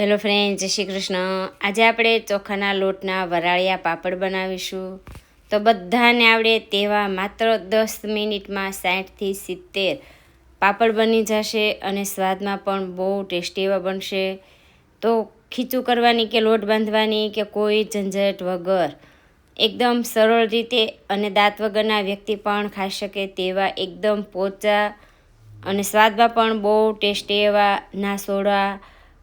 Hello friend, જય શ્રી કૃષ્ણ. આજે આપણે ચોખાના લોટના વરાળિયા પાપડ બનાવીશું. તો બધાને આવડે તેવા માત્ર 10 મિનિટમાં 60થી 70 પાપડ બની જશે અને સ્વાદમાં પણ બહુ ટેસ્ટી એવા બનશે. તો ખીચું કરવાની કે લોટ બાંધવાની કે કોઈ ઝંઝટ વગર એકદમ સરળ રીતે અને દાંત વગરના વ્યક્તિ પણ ખાઈ શકે તેવા એકદમ પોચા અને સ્વાદમાં પણ બહુ ટેસ્ટી એવા ના સોડા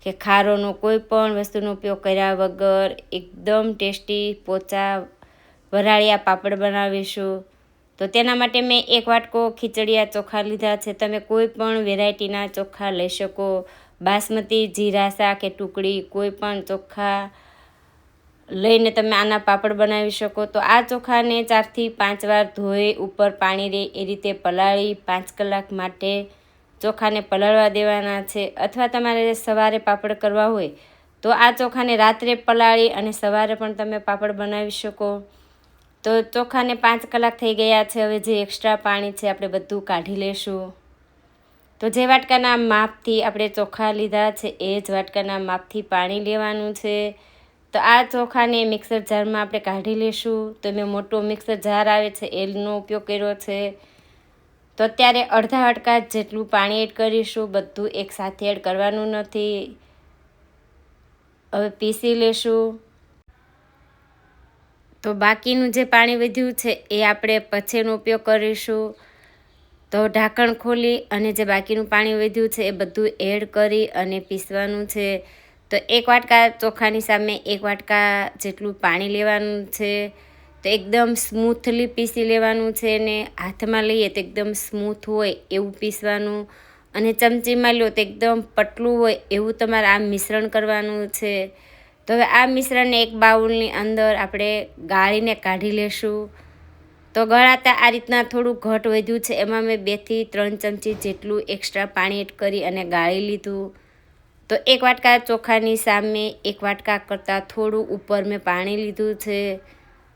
કે ખારોનો કોઈ પણ વસ્તુનો ઉપયોગ કર્યા વગર એકદમ ટેસ્ટી પોચા વરાળિયા પાપડ બનાવીશું. તો તેના માટે મેં 1 વાટકો ખીચડિયા ચોખા લીધા છે. તમે કોઈ પણ વેરાયટીના ચોખા લઈ શકો. બાસમતી, જીરાસા કે ટુકડી કોઈ પણ ચોખા લઈને તમે આના પાપડ બનાવી શકો. તો આ ચોખાને 4થી 5 વાર ધોઈ ઉપર પાણી રહે એ રીતે પલાળી 5 કલાક માટે ચોખાને પલાળવા દેવાના છે. અથવા તમારે સવારે પાપડ કરવા હોય તો આ ચોખાને રાત્રે પલાળી અને સવારે પણ તમે પાપડ બનાવી શકો. તો ચોખાને 5 કલાક થઈ ગયા છે. હવે જે એક્સ્ટ્રા પાણી છે આપણે બધું કાઢી લેશું. તો જે વાટકાના માપથી આપણે ચોખા લીધા છે એ જ વાટકાના માપથી પાણી લેવાનું છે. તો આ ચોખાને મિક્સર જારમાં આપણે કાઢી લેશું. તો મેં મોટો મિક્સર જાર આવે છે એનો ઉપયોગ કર્યો છે. તો અત્યારે અડધા વાટકા જેટલું પાણી એડ કરીશું. બધું એકસાથે એડ કરવાનું નથી. હવે પીસી લેશું. તો બાકીનું જે પાણી વધ્યું છે એ આપણે પછીનો ઉપયોગ કરીશું. તો ઢાંકણ ખોલી અને જે બાકીનું પાણી વધ્યું છે એ બધું એડ કરી અને પીસવાનું છે. તો 1 વાટકા ચોખાની સામે 1 વાટકા જેટલું પાણી લેવાનું છે. તો એકદમ સ્મૂથલી પીસી લેવાનું છે ને હાથમાં લઈએ તો એકદમ સ્મૂથ હોય એવું પીસવાનું. અને ચમચીમાં લો તો એકદમ પતલું હોય એવું તમારે આ મિશ્રણ કરવાનું છે. તો હવે આ મિશ્રણને એક બાઉલની અંદર આપણે ગાળીને કાઢી લેશું. તો ગળાતા આ રીતના થોડું ઘટ વધ્યું છે એમાં મેં 2 થી 3 ચમચી જેટલું એક્સ્ટ્રા પાણી એડ કરી અને ગાળી લીધું. તો 1 વાટકા ચોખાની સામે 1 વાટકા કરતાં થોડું ઉપર મેં પાણી લીધું છે.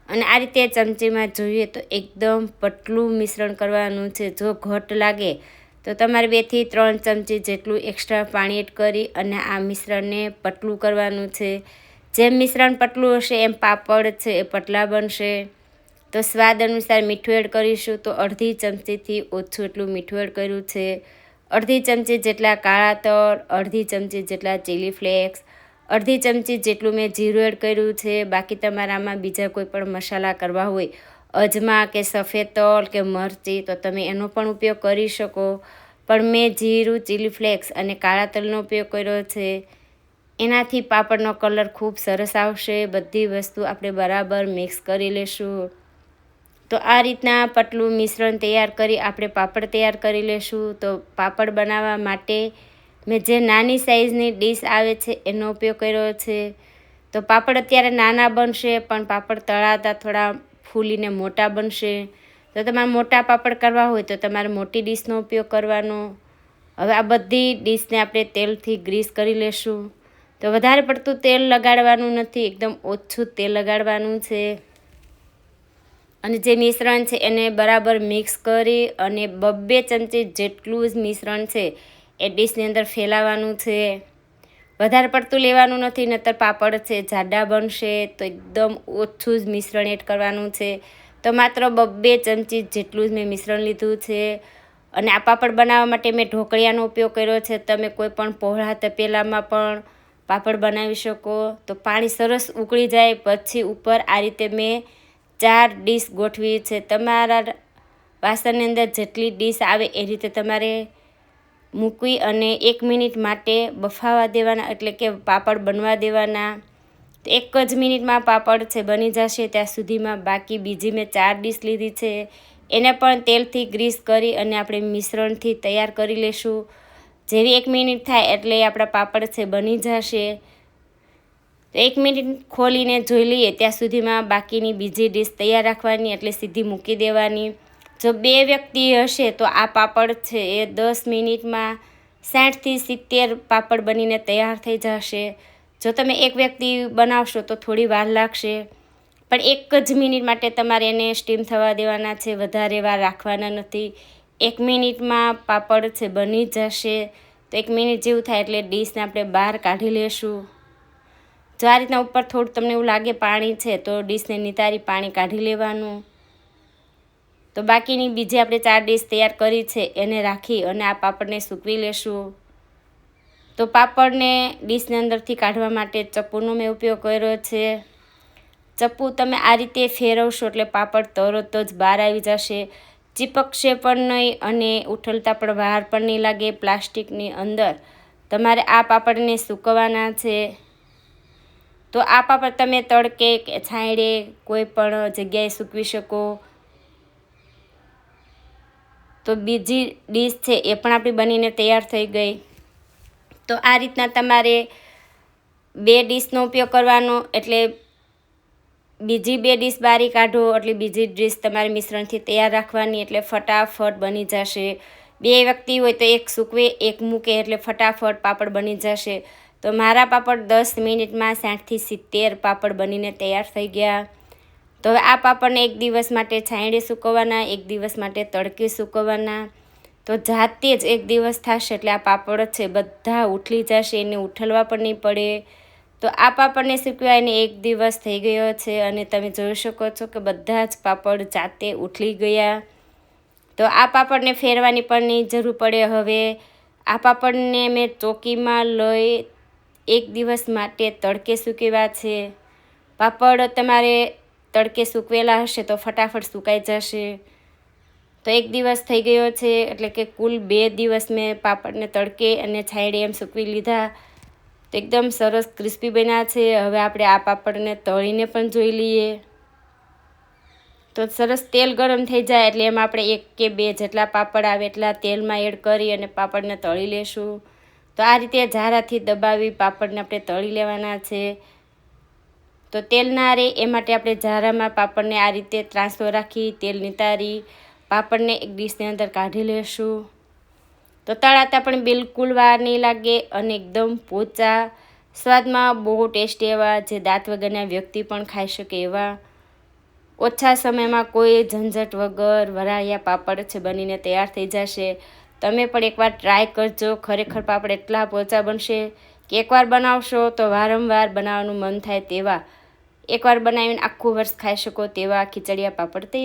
અને આ રીતે ચમચીમાં જોઈએ તો એકદમ પતલું મિશ્રણ કરવાનું છે. જો ઘટ લાગે તો તમારે 2 થી 3 ચમચી જેટલું એક્સ્ટ્રા પાણી એડ કરી અને આ મિશ્રણને પતલું કરવાનું છે. જેમ મિશ્રણ પતલું હશે એમ પાપડ છે એ પતલા બનશે. તો સ્વાદ અનુસાર મીઠું એડ કરીશું. તો અડધી ચમચીથી ઓછું એટલું મીઠું એડ કર્યું છે. અડધી ચમચી જેટલા કાળા તલ, અડધી ચમચી જેટલા ચીલી ફ્લેક્સ, અડધી ચમચી જેટલું મેં જીરું એડ કર્યું છે. બાકી તમારામાં બીજા કોઈ પણ મસાલા કરવા હોય, અજમા કે સફેદ તલ કે મરચી, તો તમે એનો પણ ઉપયોગ કરી શકો. પણ મેં જીરું, ચીલી ફ્લેક્સ અને કાળા તલનો ઉપયોગ કર્યો છે. એનાથી પાપડનો કલર ખૂબ સરસ આવશે. બધી વસ્તુ આપણે બરાબર મિક્સ કરી લેશું. તો આ રીતના પતલું મિશ્રણ તૈયાર કરી આપણે પાપડ તૈયાર કરી લેશું. તો પાપડ બનાવવા માટે મેં જે નાની સાઇઝની ડીશ આવે છે એનો ઉપયોગ કર્યો છે. તો પાપડ અત્યારે નાના બનશે પણ પાપડ તળાતા થોડા ફૂલીને મોટા બનશે. તો તમારે મોટા પાપડ કરવા હોય તો તમારે મોટી ડીશનો ઉપયોગ કરવાનો. હવે આ બધી ડીશને આપણે તેલથી ગ્રીસ કરી લેશું. તો વધારે પડતું તેલ લગાડવાનું નથી, એકદમ ઓછું તેલ લગાડવાનું છે. અને જે મિશ્રણ છે એને બરાબર મિક્સ કરી અને 2 ચમચી જેટલું જ મિશ્રણ છે એ ડીશની અંદર ફેલાવવાનું છે. વધારે પડતું લેવાનું નથી, નહીંતર પાપડ છે જાડા બનશે. તો એકદમ ઓછું જ મિશ્રણ એડ કરવાનું છે. તો માત્ર 2 ચમચી જેટલું જ મેં મિશ્રણ લીધું છે. અને આ પાપડ બનાવવા માટે મેં ઢોકળિયાનો ઉપયોગ કર્યો છે. તમે કોઈ પણ પહોળા તપેલામાં પણ પાપડ બનાવી શકો. તો પાણી સરસ ઉકળી જાય પછી ઉપર આ રીતે મેં 4 ડીશ ગોઠવી છે. તમારા વાસણની અંદર જેટલી ડીશ આવે એ રીતે તમારે મૂકી અને 1 મિનિટ માટે બફાવા દેવાના, એટલે કે પાપડ બનવા દેવાના. તો 1 જ મિનિટમાં પાપડ છે બની જશે. ત્યાં સુધીમાં બાકી બીજી મેં 4 ડીશ લીધી છે એને પણ તેલથી ગ્રીસ કરી અને આપણે મિશ્રણથી તૈયાર કરી લેશું. જેવી 1 મિનિટ થાય એટલે આપણા પાપડ છે બની જશે. તો 1 મિનિટ ખોલીને જોઈ લઈએ ત્યાં સુધીમાં બાકીની બીજી ડીશ તૈયાર રાખવાની, એટલે સીધી મૂકી દેવાની. જો 2 વ્યક્તિ હશે તો આ પાપડ છે એ 10 મિનિટમાં 60થી 70 પાપડ બનીને તૈયાર થઈ જશે. જો તમે 1 વ્યક્તિ બનાવશો તો થોડી વાર લાગશે. પણ 1 જ મિનિટ માટે તમારે એને સ્ટીમ થવા દેવાના છે, વધારે વાર રાખવાના નથી. 1 મિનિટમાં પાપડ છે બની જશે. તો 1 મિનિટ જેવું થાય એટલે ડીશને આપણે બહાર કાઢી લેશું. જો આ રીતના ઉપર થોડું તમને એવું લાગે પાણી છે તો ડીશને નિતારી પાણી કાઢી લેવાનું. તો બાકીની બીજી આપણે 4 ડીશ તૈયાર કરી છે એને રાખી અને આ પાપડને સૂકવી લેશું. તો પાપડને ડીશની અંદરથી કાઢવા માટે ચપ્પુનો મેં ઉપયોગ કર્યો છે. ચપ્પુ તમે આ રીતે ફેરવશો એટલે પાપડ તરત જ બહાર આવી જશે, ચીપકશે પણ નહીં અને ઉઠલતા પણ બહાર પણ નહીં લાગે. પ્લાસ્ટિકની અંદર તમારે આ પાપડને સૂકવવાના છે. તો આ પાપડ તમે તડકે કે છાંયડે કોઈ પણ જગ્યાએ સૂકવી શકો. તો બીજી ડીશ છે એ પણ આપણી બનીને તૈયાર થઈ ગઈ. તો આ રીતના તમારે 2 ડીશનો ઉપયોગ કરવાનો, એટલે બીજી 2 ડીશ બારી કાઢો એટલે બીજી ડીશ તમારે મિશ્રણથી તૈયાર રાખવાની, એટલે ફટાફટ બની જશે. 2 વ્યક્તિ હોય તો એક સૂકવે એક મૂકે એટલે ફટાફટ પાપડ બની જશે. તો મારા પાપડ 10 મિનિટમાં 60 થી 70 પાપડ બનીને તૈયાર થઈ ગયા. તો હવે આ પાપડને 1 દિવસ માટે છાંયડે સૂકવવાના, 1 દિવસ માટે તડકે સૂકવવાના. તો જાતે જ 1 દિવસ થશે એટલે આ પાપડ છે બધા ઉઠલી જશે, એને ઉઠલવા પણ નહીં પડે. તો આ પાપડને સૂકવાઈને 1 દિવસ થઈ ગયો છે અને તમે જોઈ શકો છો કે બધા જ પાપડ જાતે ઉઠલી ગયા. તો આ પાપડને ફેરવાની પણ નહીં જરૂર પડે. હવે આ પાપડને મેં ચોકીમાં લઈ 1 દિવસ માટે તડકે સૂકવ્યા છે. પાપડ તમારે તડકે સૂકવેલા હશે તો ફટાફટ સુકાઈ જશે. તો 1 દિવસ થઈ ગયો છે એટલે કે કુલ 2 દિવસ મેં પાપડને તડકે અને છાંયડે એમ સૂકવી લીધા. તો એકદમ સરસ ક્રિસ્પી બન્યા છે. હવે આપણે આ પાપડને તળીને પણ જોઈ લઈએ. તો સરસ તેલ ગરમ થઈ જાય એટલે એમાં આપણે 1 કે 2 જેટલા પાપડ આવે એટલા તેલમાં એડ કરી અને પાપડને તળી લેશું. તો આ રીતે ઝારાથી દબાવી પાપડને આપણે તળી લેવાના છે. તો તેલ ના રહે એ માટે આપણે ઝારામાં પાપડને આ રીતે ત્રાંસો રાખી તેલ નિતારી પાપડને એક ડીશની અંદર કાઢી લેશું. તો તળાતા પણ બિલકુલ વાર નહીં લાગે અને એકદમ પોચા, સ્વાદમાં બહુ ટેસ્ટી એવા, જે દાંત વગરના વ્યક્તિ પણ ખાઈ શકે એવા, ઓછા સમયમાં કોઈ ઝંઝટ વગર વરાળિયા પાપડ છે બનીને તૈયાર થઈ જશે. તમે પણ એકવાર ટ્રાય કરજો. ખરેખર પાપડ એટલા પોચા બનશે કે એકવાર બનાવશો તો વારંવાર બનાવવાનું મન થાય તેવા, એકવાર બનાવીને આખું વર્ષ ખાઈ શકો તેવા ખીચડિયા પાપડ તૈયાર.